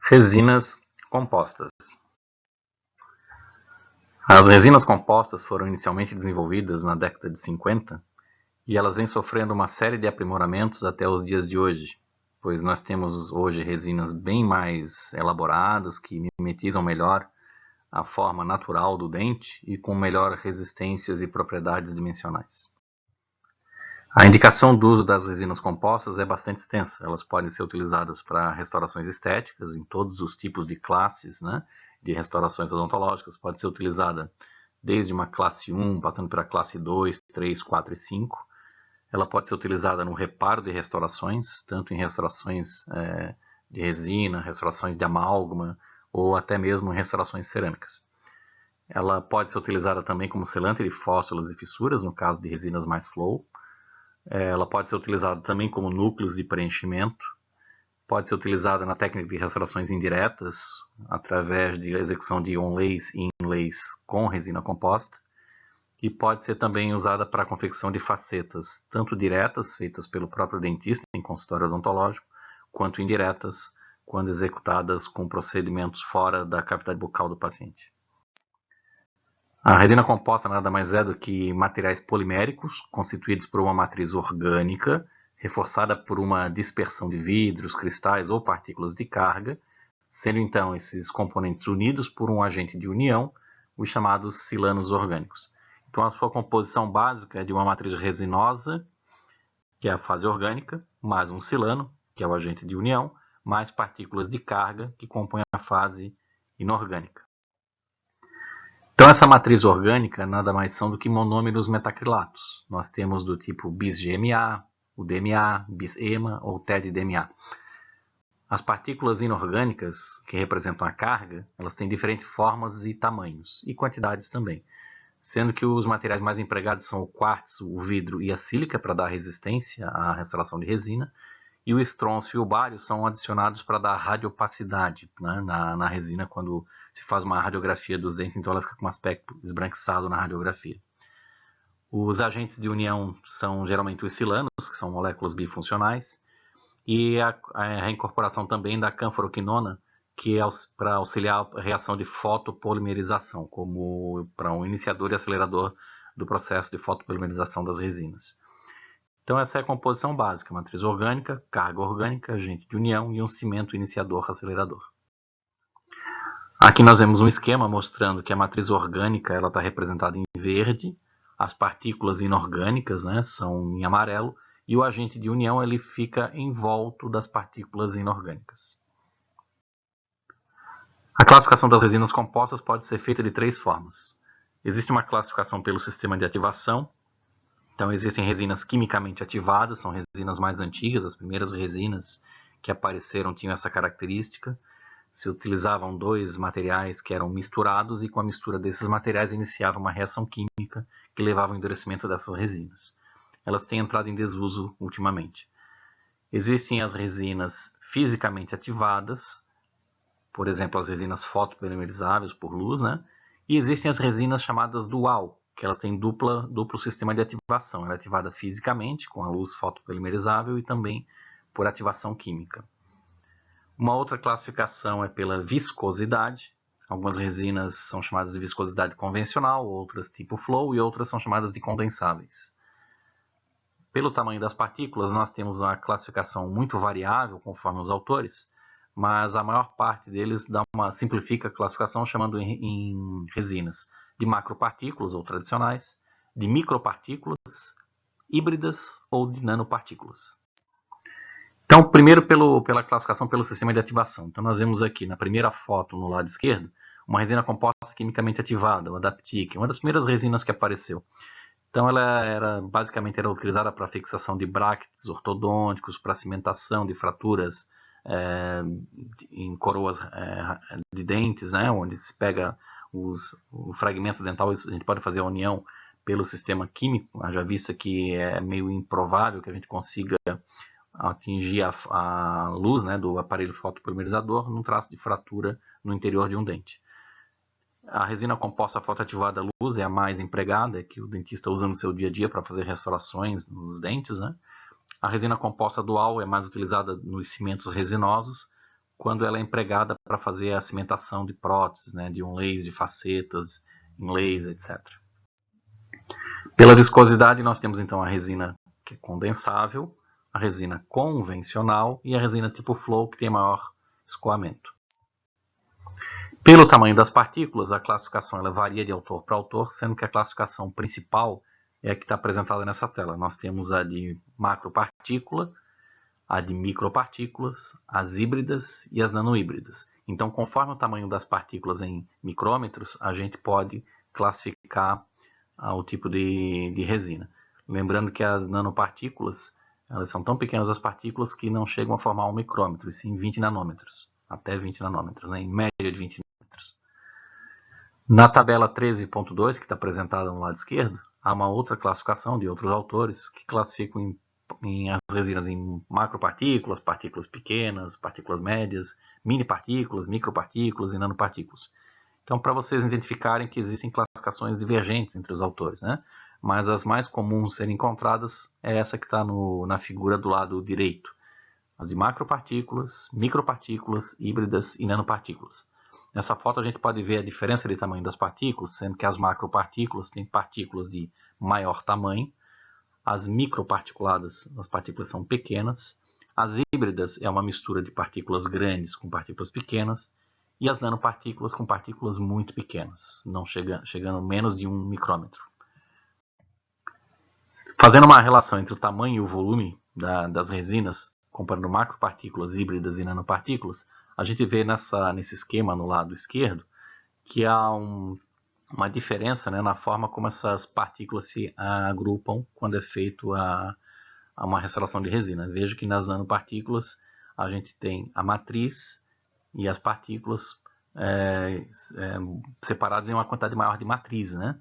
Resinas compostas. As resinas compostas foram inicialmente desenvolvidas na década de 50 e elas vêm sofrendo uma série de aprimoramentos até os dias de hoje, pois nós temos hoje resinas bem mais elaboradas que mimetizam melhor a forma natural do dente e com melhor resistências e propriedades dimensionais. A indicação do uso das resinas compostas é bastante extensa. Elas podem ser utilizadas para restaurações estéticas, em todos os tipos de classes, de restaurações odontológicas. Pode ser utilizada desde uma classe 1, passando para a classe 2, 3, 4 e 5. Ela pode ser utilizada no reparo de restaurações, tanto em restaurações de resina, restaurações de amálgama, ou até mesmo em restaurações cerâmicas. Ela pode ser utilizada também como selante de fósforos e fissuras, no caso de resinas mais flow. Ela pode ser utilizada também como núcleos de preenchimento, pode ser utilizada na técnica de restaurações indiretas, através de execução de onlays e inlays com resina composta, e pode ser também usada para a confecção de facetas, tanto diretas, feitas pelo próprio dentista em consultório odontológico, quanto indiretas, quando executadas com procedimentos fora da cavidade bucal do paciente. A resina composta nada mais é do que materiais poliméricos constituídos por uma matriz orgânica, reforçada por uma dispersão de vidros, cristais ou partículas de carga, sendo então esses componentes unidos por um agente de união, os chamados silanos orgânicos. Então a sua composição básica é de uma matriz resinosa, que é a fase orgânica, mais um silano, que é o agente de união, mais partículas de carga, que compõem a fase inorgânica. Então essa matriz orgânica nada mais são do que monômeros metacrilatos. Nós temos do tipo bis-GMA, o DMA, bis-EMA ou TED-DMA. As partículas inorgânicas, que representam a carga, elas têm diferentes formas e tamanhos, e quantidades também, sendo que os materiais mais empregados são o quartzo, o vidro e a sílica para dar resistência à restauração de resina, e o estrôncio e o bário são adicionados para dar radiopacidade na resina quando se faz uma radiografia dos dentes, então ela fica com um aspecto esbranquiçado na radiografia. Os agentes de união são geralmente os silanos, que são moléculas bifuncionais, e a reincorporação também da canforoquinona, que é para auxiliar a reação de fotopolimerização, como para um iniciador e acelerador do processo de fotopolimerização das resinas. Então essa é a composição básica: matriz orgânica, carga orgânica, agente de união e um cimento iniciador acelerador. Aqui nós vemos um esquema mostrando que a matriz orgânica está representada em verde, as partículas inorgânicas são em amarelo, e o agente de união ele fica em volta das partículas inorgânicas. A classificação das resinas compostas pode ser feita de três formas. Existe uma classificação pelo sistema de ativação. Então existem resinas quimicamente ativadas, são resinas mais antigas, as primeiras resinas que apareceram tinham essa característica. Se utilizavam dois materiais que eram misturados e com a mistura desses materiais iniciava uma reação química que levava ao endurecimento dessas resinas. Elas têm entrado em desuso ultimamente. Existem as resinas fisicamente ativadas, por exemplo, as resinas fotopolimerizáveis por luz, e existem as resinas chamadas dual, que elas têm duplo sistema de ativação. Ela é ativada fisicamente, com a luz fotopolimerizável, e também por ativação química. Uma outra classificação é pela viscosidade. Algumas resinas são chamadas de viscosidade convencional, outras tipo flow, e outras são chamadas de condensáveis. Pelo tamanho das partículas, nós temos uma classificação muito variável, conforme os autores, mas a maior parte deles simplifica a classificação chamando em resinas de macropartículas ou tradicionais, de micropartículas, híbridas ou de nanopartículas. Então, primeiro pela classificação pelo sistema de ativação. Então, nós vemos aqui na primeira foto no lado esquerdo uma resina composta quimicamente ativada, o Adaptic, uma das primeiras resinas que apareceu. Então, ela basicamente era utilizada para fixação de brackets ortodônticos, para cimentação de fraturas em coroas de dentes, onde se pega o fragmento dental, a gente pode fazer a união pelo sistema químico, haja vista que é meio improvável que a gente consiga atingir a luz do aparelho fotopolimerizador num traço de fratura no interior de um dente. A resina composta fotoativada à luz é a mais empregada, que o dentista usa no seu dia a dia para fazer restaurações nos dentes. A resina composta dual é mais utilizada nos cimentos resinosos, quando ela é empregada para fazer a cimentação de próteses, né, de inlays, de facetas, inlays, etc. Pela viscosidade, nós temos então a resina que é condensável, a resina convencional e a resina tipo flow, que tem maior escoamento. Pelo tamanho das partículas, a classificação ela varia de autor para autor, sendo que a classificação principal é a que está apresentada nessa tela. Nós temos a de macropartícula, a de micropartículas, as híbridas e as nanohíbridas. Então, conforme o tamanho das partículas em micrômetros, a gente pode classificar o tipo de resina. Lembrando que as nanopartículas, elas são tão pequenas as partículas que não chegam a formar um micrômetro, e sim 20 nanômetros, até 20 nanômetros, né? Em média de 20 nanômetros. Na tabela 13.2, que está apresentada no lado esquerdo, há uma outra classificação de outros autores que classificam as resinas em macropartículas, partículas pequenas, partículas médias, mini partículas, micropartículas e nanopartículas. Então, para vocês identificarem que existem classificações divergentes entre os autores, né? Mas as mais comuns serem encontradas é essa que está na figura do lado direito. As de macropartículas, micropartículas, híbridas e nanopartículas. Nessa foto a gente pode ver a diferença de tamanho das partículas, sendo que as macropartículas têm partículas de maior tamanho, as microparticuladas, as partículas são pequenas, as híbridas é uma mistura de partículas grandes com partículas pequenas, e as nanopartículas com partículas muito pequenas, não chegando a menos de 1 micrômetro. Fazendo uma relação entre o tamanho e o volume das resinas, comparando macropartículas, híbridas e nanopartículas, a gente vê nesse esquema no lado esquerdo que há uma diferença, né, na forma como essas partículas se agrupam quando é feito uma restauração de resina. Veja que nas nanopartículas a gente tem a matriz e as partículas separadas em uma quantidade maior de matriz, né?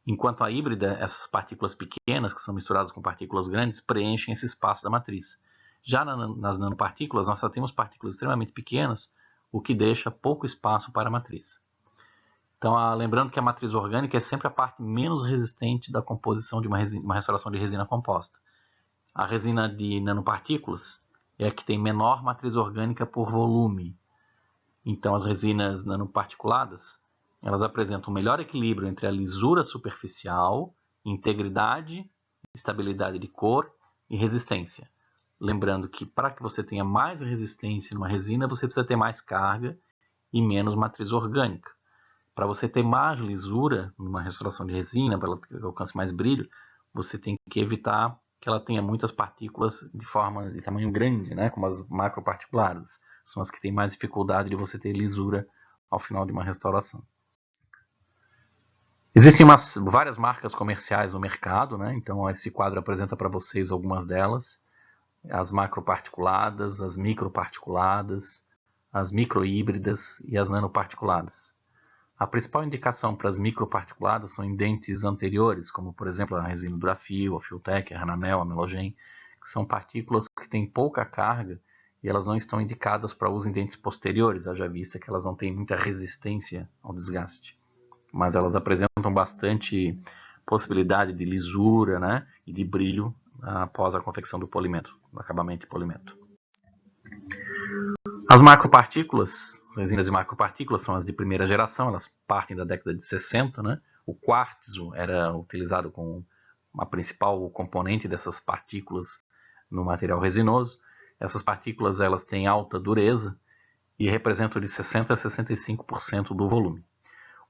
Enquanto a híbrida, essas partículas pequenas, que são misturadas com partículas grandes, preenchem esse espaço da matriz. Já nas nanopartículas, nós só temos partículas extremamente pequenas, o que deixa pouco espaço para a matriz. Então, lembrando que a matriz orgânica é sempre a parte menos resistente da composição de uma restauração de resina composta. A resina de nanopartículas é a que tem menor matriz orgânica por volume. Então, as resinas nanoparticuladas, elas apresentam um melhor equilíbrio entre a lisura superficial, integridade, estabilidade de cor e resistência. Lembrando que para que você tenha mais resistência numa resina, você precisa ter mais carga e menos matriz orgânica. Para você ter mais lisura numa restauração de resina, para ela que alcance mais brilho, você tem que evitar que ela tenha muitas partículas de tamanho grande, né, como as macroparticuladas. São as que têm mais dificuldade de você ter lisura ao final de uma restauração. Existem várias marcas comerciais no mercado, né? Então esse quadro apresenta para vocês algumas delas. As macroparticuladas, as microparticuladas, as microhíbridas e as nanoparticuladas. A principal indicação para as microparticuladas são em dentes anteriores, como por exemplo a resina Durafil, a Filtec, a Ranamel, a Melogen, que são partículas que têm pouca carga e elas não estão indicadas para uso em dentes posteriores, haja vista que elas não têm muita resistência ao desgaste. Mas elas apresentam bastante possibilidade de lisura, né, e de brilho após a confecção do polimento, do acabamento de polimento. As macropartículas, as resinas de macropartículas são as de primeira geração, elas partem da década de 60, né? O quartzo era utilizado como a principal componente dessas partículas no material resinoso. Essas partículas elas têm alta dureza e representam de 60% a 65% do volume.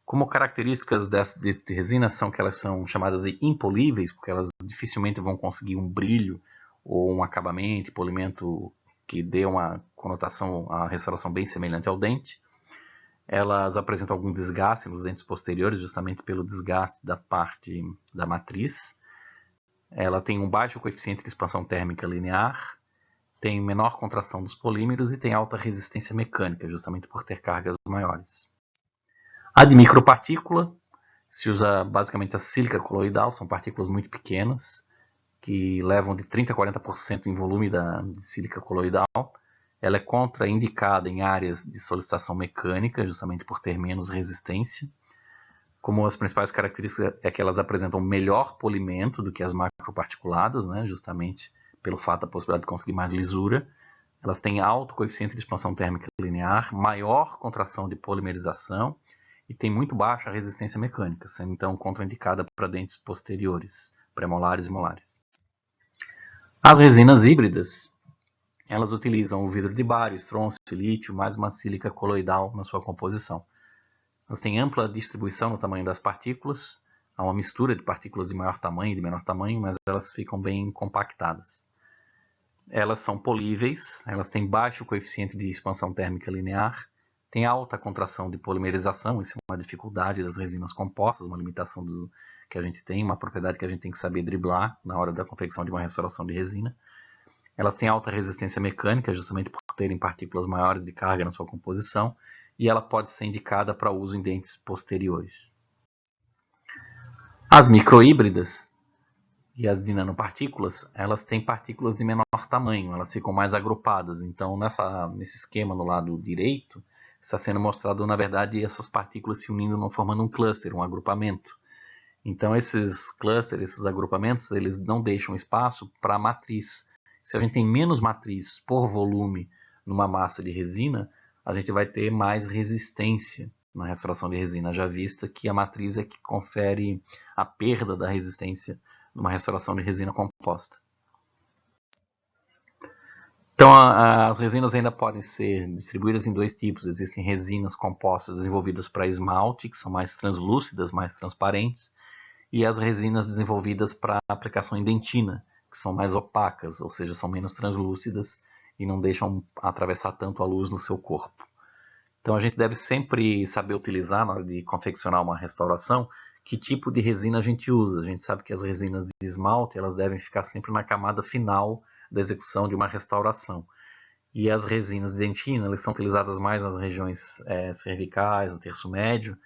Como características de resina são que elas são chamadas de impolíveis, porque elas dificilmente vão conseguir um brilho ou um acabamento, polimento que dê uma conotação, a restauração bem semelhante ao dente. Elas apresentam algum desgaste nos dentes posteriores, justamente pelo desgaste da parte da matriz. Ela tem um baixo coeficiente de expansão térmica linear, tem menor contração dos polímeros e tem alta resistência mecânica, justamente por ter cargas maiores. A de micropartícula se usa basicamente a sílica coloidal, são partículas muito pequenas, que levam de 30% a 40% em volume de sílica coloidal. Ela é contraindicada em áreas de solicitação mecânica, justamente por ter menos resistência. Como as principais características é que elas apresentam melhor polimento do que as macroparticuladas, né, justamente pelo fato da possibilidade de conseguir mais lisura. Elas têm alto coeficiente de expansão térmica linear, maior contração de polimerização e tem muito baixa resistência mecânica, sendo então contraindicada para dentes posteriores, premolares e molares. As resinas híbridas, elas utilizam o vidro de bário, estrôncio, lítio, mais uma sílica coloidal na sua composição. Elas têm ampla distribuição no tamanho das partículas, há uma mistura de partículas de maior tamanho e de menor tamanho, mas elas ficam bem compactadas. Elas são políveis, elas têm baixo coeficiente de expansão térmica linear, têm alta contração de polimerização, isso é uma dificuldade das resinas compostas, uma limitação que a gente tem, uma propriedade que a gente tem que saber driblar na hora da confecção de uma restauração de resina. Elas têm alta resistência mecânica, justamente por terem partículas maiores de carga na sua composição, e ela pode ser indicada para uso em dentes posteriores. As microhíbridas e as de nanopartículas, elas têm partículas de menor tamanho, elas ficam mais agrupadas. Então, nesse esquema no lado direito, está sendo mostrado, na verdade, essas partículas se unindo, formando um cluster, um agrupamento. Então, esses clusters, esses agrupamentos, eles não deixam espaço para a matriz. Se a gente tem menos matriz por volume numa massa de resina, a gente vai ter mais resistência na restauração de resina, já vista que a matriz é que confere a perda da resistência numa restauração de resina composta. Então, as resinas ainda podem ser distribuídas em dois tipos. Existem resinas compostas desenvolvidas para esmalte, que são mais translúcidas, mais transparentes, e as resinas desenvolvidas para aplicação em dentina, que são mais opacas, ou seja, são menos translúcidas e não deixam atravessar tanto a luz no seu corpo. Então a gente deve sempre saber utilizar, na hora de confeccionar uma restauração, que tipo de resina a gente usa. A gente sabe que as resinas de esmalte elas devem ficar sempre na camada final da execução de uma restauração. E as resinas de dentina elas são utilizadas mais nas regiões cervicais, no terço médio,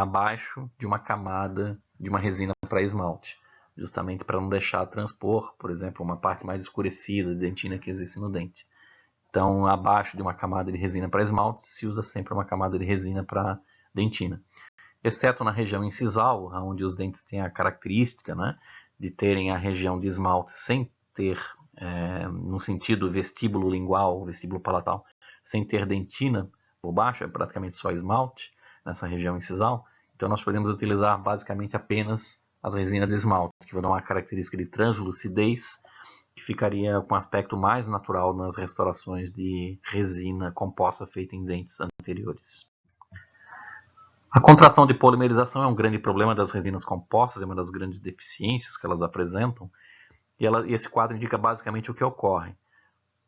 abaixo de uma camada de uma resina para esmalte, justamente para não deixar transpor, por exemplo, uma parte mais escurecida de dentina que existe no dente. Então, abaixo de uma camada de resina para esmalte, se usa sempre uma camada de resina para dentina. Exceto na região incisal, onde os dentes têm a característica, né, de terem a região de esmalte sem ter, no sentido vestíbulo lingual, vestíbulo palatal, sem ter dentina por baixo, é praticamente só esmalte nessa região incisal. Então nós podemos utilizar basicamente apenas as resinas de esmalte, que vão dar uma característica de translucidez, que ficaria com um aspecto mais natural nas restaurações de resina composta feita em dentes anteriores. A contração de polimerização é um grande problema das resinas compostas, é uma das grandes deficiências que elas apresentam, e esse quadro indica basicamente o que ocorre.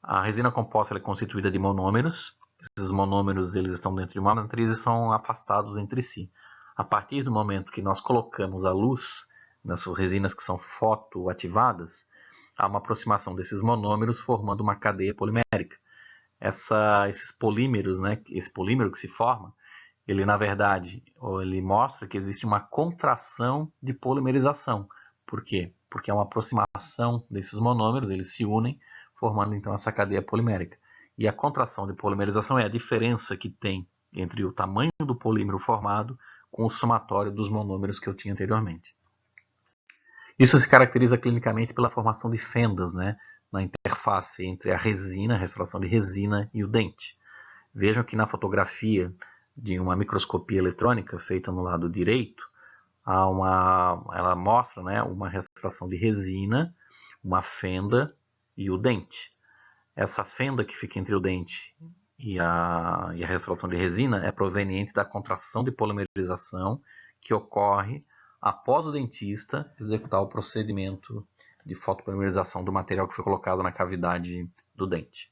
A resina composta é constituída de monômeros, esses monômeros eles estão dentro de uma matriz e são afastados entre si. A partir do momento que nós colocamos a luz nessas resinas que são fotoativadas, há uma aproximação desses monômeros formando uma cadeia polimérica. Esses polímeros, né, esse polímero que se forma, ele na verdade ele mostra que existe uma contração de polimerização. Por quê? Porque é uma aproximação desses monômeros, eles se unem, formando então essa cadeia polimérica. E a contração de polimerização é a diferença que tem entre o tamanho do polímero formado com o somatório dos monômeros que eu tinha anteriormente. Isso se caracteriza clinicamente pela formação de fendas, né, na interface entre a resina, a restauração de resina e o dente. Vejam que na fotografia de uma microscopia eletrônica feita no lado direito, ela mostra, né, uma restauração de resina, uma fenda e o dente. Essa fenda que fica entre o dente e a restauração de resina é proveniente da contração de polimerização que ocorre após o dentista executar o procedimento de fotopolimerização do material que foi colocado na cavidade do dente.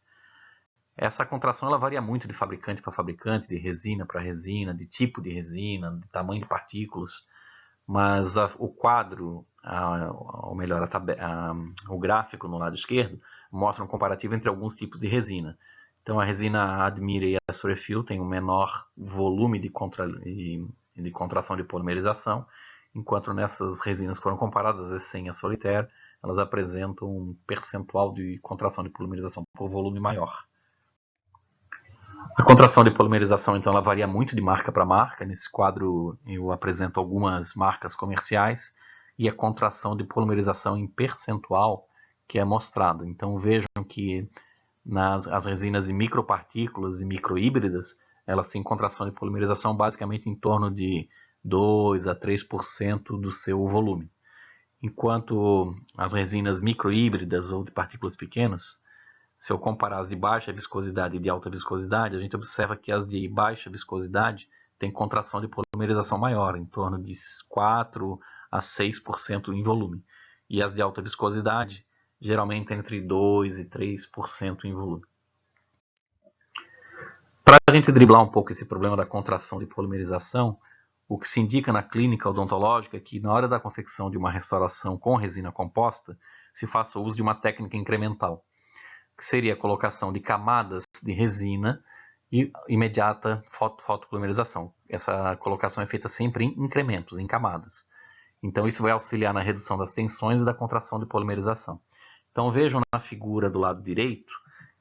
Essa contração ela varia muito de fabricante para fabricante, de resina para resina, de tipo de resina, de tamanho de partículas, mas o quadro, ou melhor, o gráfico no lado esquerdo, mostra um comparativo entre alguns tipos de resina. Então a resina Admira e a Surefil têm um menor volume de contração de polimerização, enquanto nessas resinas que foram comparadas, a Essen e a Solitaire, elas apresentam um percentual de contração de polimerização por volume maior. A contração de polimerização, então, ela varia muito de marca para marca. Nesse quadro eu apresento algumas marcas comerciais e a contração de polimerização em percentual que é mostrado. Então vejam que as resinas de micropartículas e microhíbridas, elas têm contração de polimerização basicamente em torno de 2 a 3% do seu volume. Enquanto as resinas microhíbridas ou de partículas pequenas, se eu comparar as de baixa viscosidade e de alta viscosidade, a gente observa que as de baixa viscosidade têm contração de polimerização maior, em torno de 4 a 6% em volume. E as de alta viscosidade, geralmente entre 2 e 3% em volume. Para a gente driblar um pouco esse problema da contração de polimerização, o que se indica na clínica odontológica é que na hora da confecção de uma restauração com resina composta, se faça uso de uma técnica incremental, que seria a colocação de camadas de resina e imediata fotopolimerização. Essa colocação é feita sempre em incrementos, em camadas. Então isso vai auxiliar na redução das tensões e da contração de polimerização. Então vejam na figura do lado direito,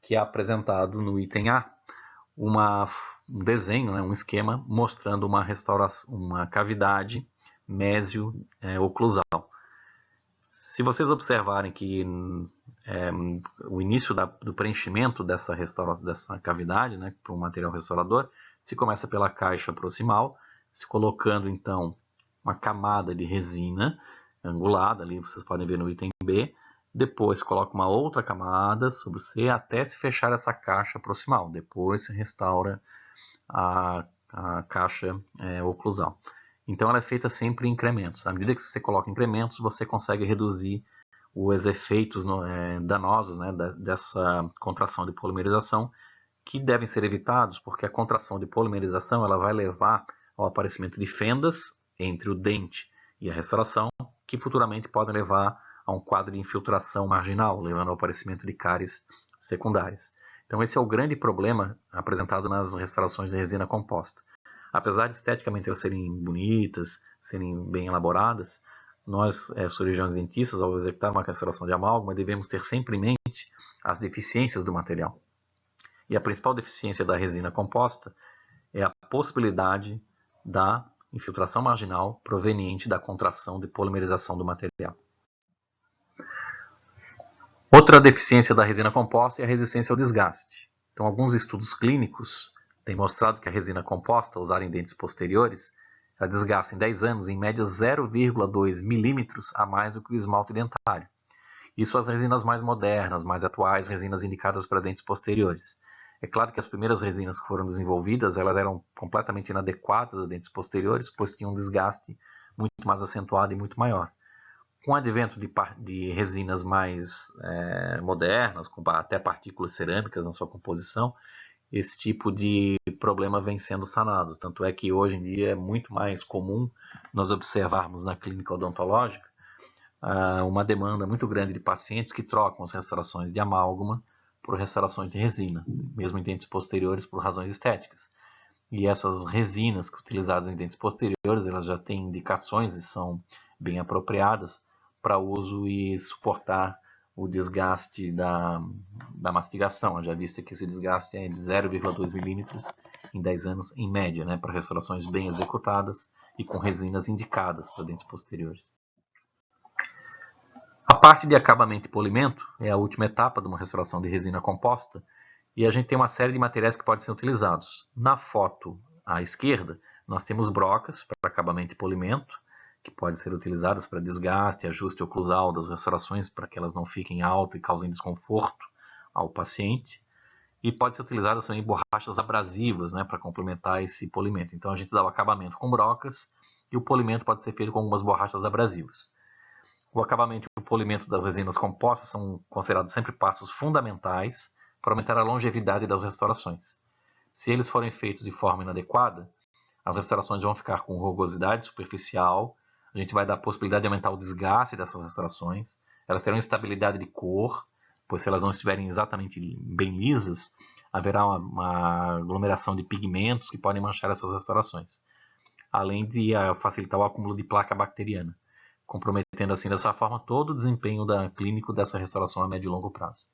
que é apresentado no item A, um desenho, um esquema mostrando uma cavidade mésio-oclusal. Se vocês observarem que o início do preenchimento dessa cavidade, para um material restaurador, se começa pela caixa proximal, se colocando então uma camada de resina angulada, ali vocês podem ver no item B, depois coloca uma outra camada sobre C até se fechar essa caixa proximal, depois se restaura a caixa oclusal. Então ela é feita sempre em incrementos. À medida que você coloca incrementos, você consegue reduzir os efeitos danosos dessa contração de polimerização, que devem ser evitados, porque a contração de polimerização ela vai levar ao aparecimento de fendas entre o dente e a restauração, que futuramente podem levar a um quadro de infiltração marginal, levando ao aparecimento de cáries secundárias. Então esse é o grande problema apresentado nas restaurações de resina composta. Apesar de esteticamente elas serem bonitas, serem bem elaboradas, nós, cirurgiões dentistas, ao executar uma restauração de amálgama, devemos ter sempre em mente as deficiências do material. E a principal deficiência da resina composta é a possibilidade da infiltração marginal proveniente da contração de polimerização do material. Outra deficiência da resina composta é a resistência ao desgaste. Então, alguns estudos clínicos têm mostrado que a resina composta, usada em dentes posteriores, ela desgasta em 10 anos em média 0,2 milímetros a mais do que o esmalte dentário. Isso as resinas mais modernas, mais atuais, resinas indicadas para dentes posteriores. É claro que as primeiras resinas que foram desenvolvidas, elas eram completamente inadequadas a dentes posteriores, pois tinham um desgaste muito mais acentuado e muito maior. Com o advento de resinas mais modernas, com até partículas cerâmicas na sua composição, esse tipo de problema vem sendo sanado. Tanto é que hoje em dia é muito mais comum nós observarmos na clínica odontológica uma demanda muito grande de pacientes que trocam as restaurações de amálgama por restaurações de resina, mesmo em dentes posteriores por razões estéticas. E essas resinas utilizadas em dentes posteriores, elas já têm indicações e são bem apropriadas para uso e suportar o desgaste da mastigação. Já visto que esse desgaste é de 0,2 milímetros em 10 anos, em média, para restaurações bem executadas e com resinas indicadas para dentes posteriores. A parte de acabamento e polimento é a última etapa de uma restauração de resina composta e a gente tem uma série de materiais que podem ser utilizados. Na foto à esquerda, nós temos brocas para acabamento e polimento, que podem ser utilizadas para desgaste e ajuste oclusal das restaurações para que elas não fiquem altas e causem desconforto ao paciente. E pode ser utilizadas também borrachas abrasivas para complementar esse polimento. Então a gente dá o acabamento com brocas e o polimento pode ser feito com algumas borrachas abrasivas. O acabamento e o polimento das resinas compostas são considerados sempre passos fundamentais para aumentar a longevidade das restaurações. Se eles forem feitos de forma inadequada, as restaurações vão ficar com rugosidade superficial, a gente vai dar a possibilidade de aumentar o desgaste dessas restaurações, elas terão instabilidade de cor, pois se elas não estiverem exatamente bem lisas, haverá uma aglomeração de pigmentos que podem manchar essas restaurações, além de facilitar o acúmulo de placa bacteriana, comprometendo assim dessa forma todo o desempenho clínico dessa restauração a médio e longo prazo.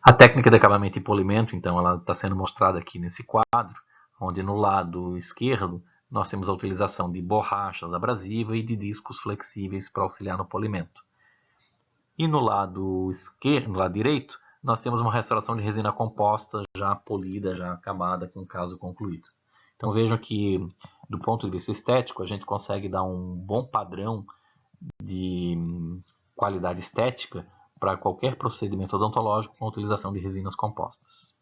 A técnica de acabamento e polimento, então, ela está sendo mostrada aqui nesse quadro, onde no lado esquerdo nós temos a utilização de borrachas abrasivas e de discos flexíveis para auxiliar no polimento. E no lado esquerdo, no lado direito, nós temos uma restauração de resina composta já polida, já acabada, com o caso concluído. Então vejam que, do ponto de vista estético, a gente consegue dar um bom padrão de qualidade estética para qualquer procedimento odontológico com a utilização de resinas compostas.